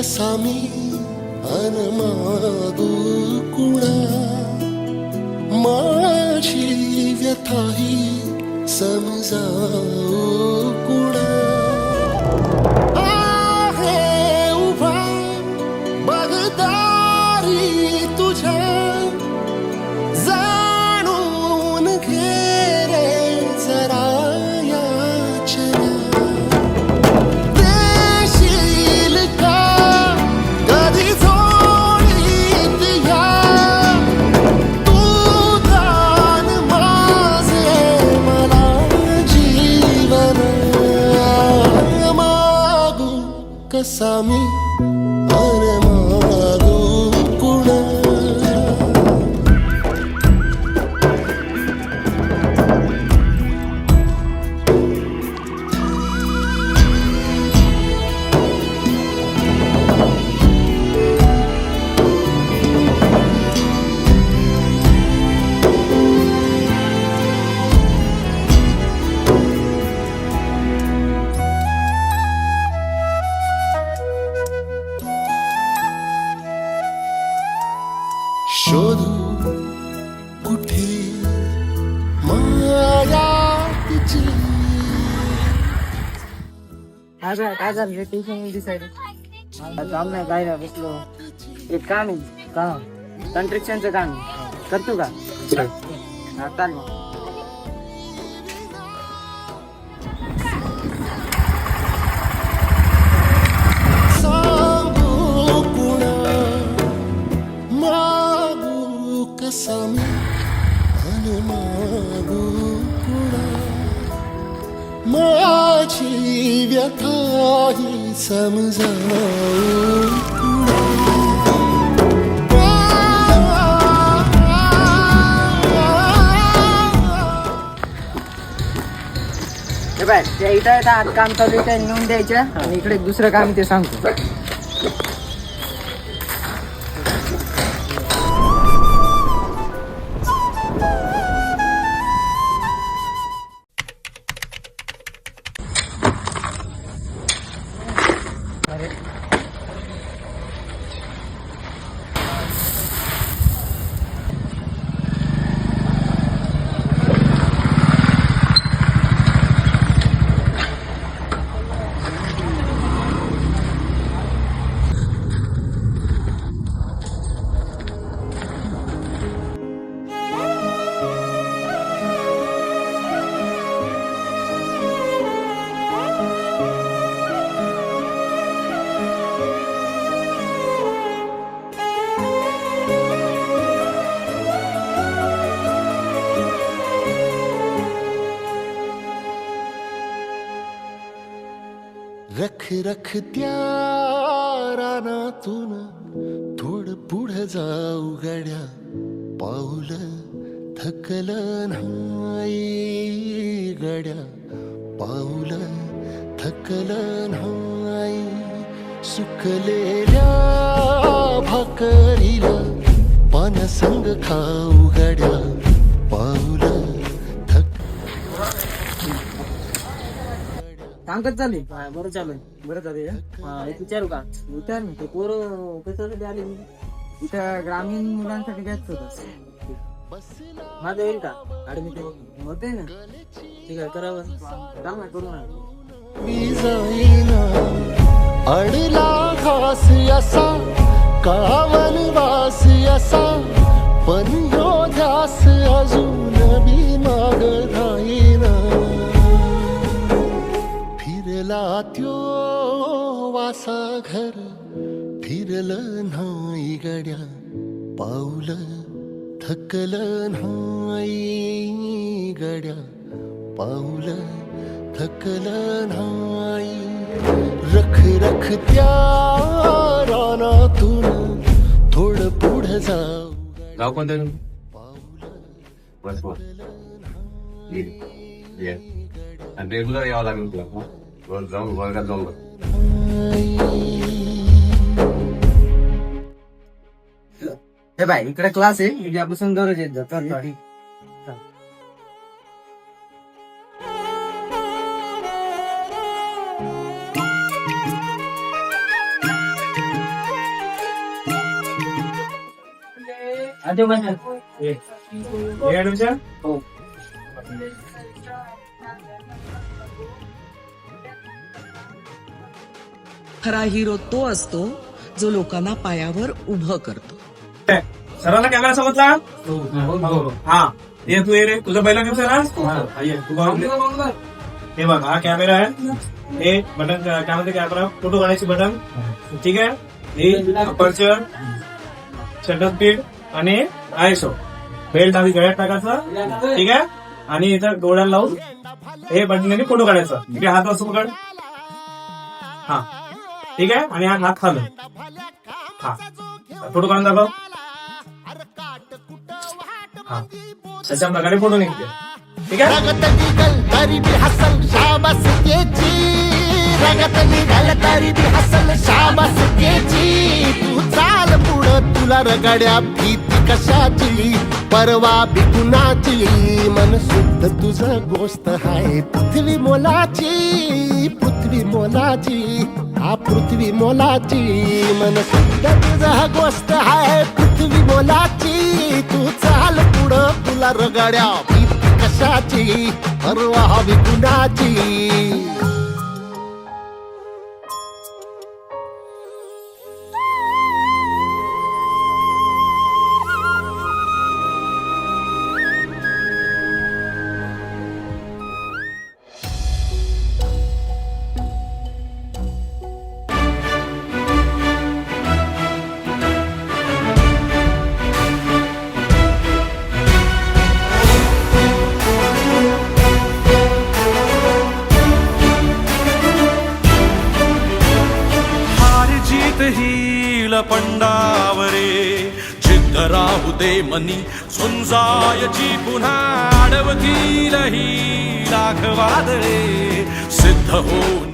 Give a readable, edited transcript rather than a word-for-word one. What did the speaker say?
कसा मी अनमागू कुणा माझी व्यथाही समजावू कुणा आहे उभा बगदारी तुझ्या जाणून घे रे जरा याचना देशील का कधी जोडीत या तू दान माझे मला जीवन मागू कसा मी अरे मागू कुणा शोधू कुठे माया तिची काय झालं रे ट्युशन डिसाईड काम नाही काय नाही बसलो एक काम आहे काम कंस्ट्रक्शनचं काम आहे. करतो का हा चाल मग. सांगू कुणा मागू कसा मी आणि मागू कुणा माझी व्यथाही समजावू हे बाय त्या इथं आज काम चालू आहे नेऊन द्यायच्या आणि इकडे दुसरं काम ते सांगतो. रख रख त्या रानातून थोडं पुढं जाऊ गड्या पाऊल थकलं नाही गड्या पाऊल थकलं नाही सुकलेल्या भाकरीला पानसंग खाऊ गड्या पाऊल काम कसं चालू आहे? बरं चालू आहे. बरं चालू आहे. एक विचारू का विचार ना ते पोरं कशासाठी आले इथं ग्रामीण मुलांसाठी घ्यायचं होतं माझं येईल का ऍडमिशन होते ना ठीक आहे करावं काम आहे करू ना. मी जाईना अडला घास असा का वनवास असा पण ह्यो ध्यास अजून बी माग राहीना फिरला त्यो वासा घर फिरलं नाही गड्या पाऊल थकलं नाही गड्या पाऊल थकलं नाही रख रख त्या रानातून थोडं पुढं जाऊ गाव कोणतं पाऊल बस बस आणि रेग्युलर यावं लागेल तुला रोज जाऊन वर्गात जाऊन बघ. हे बाय इकडे क्लास आहे उद्यापासून दररोज येत जातो. आजो काय ऍडमिशन हो खरा हिरो तो असतो जो लोकांना पायावर उभं करतो. सरांना कॅमेरा समजला हा ये तू ये रे तुझा पहिला कॅमेरा ये तू बघ. हे बघ हा कॅमेरा आहे हे बटन काय म्हणते कॅमेरा फोटो काढायची बटन ठीक आहे हे अपर्चर शटर स्पीड आणि आयसो बेल्ट आधी गळ्यात टाकायचा ठीक आहे आणि इथं डोळ्याला लावून हे बटन फोटो काढायचा ठीक आहे हात असं पकड हा ठीक आहे आणि हा हात खालून हा फोटो काढून दाखव हा अशा प्रकारे फोटो निघते ठीक आहे रगत निघल तरी बी हसल शाबास केची रगत निघल तरी बी हसल शाबास केची तू चाल पुढं तुला रगड्या भीती कशाची परवा बी कुणाची मन शुद्ध तुझं गोष्ट हाय पृथ्वी मोलाची हा पृथ्वी मोलाची मन शुद्ध तुझं गोष्ट हाय पृथ्वी मोलाची तू चाल पुढं तुला रगड्या भीती कशाची परवा हवी कुणाची हील पंडावरे जिद्द राहू दे मनी झुंजायची पुन्हा अडवतील ही लाख वादळे सिद्ध होऊन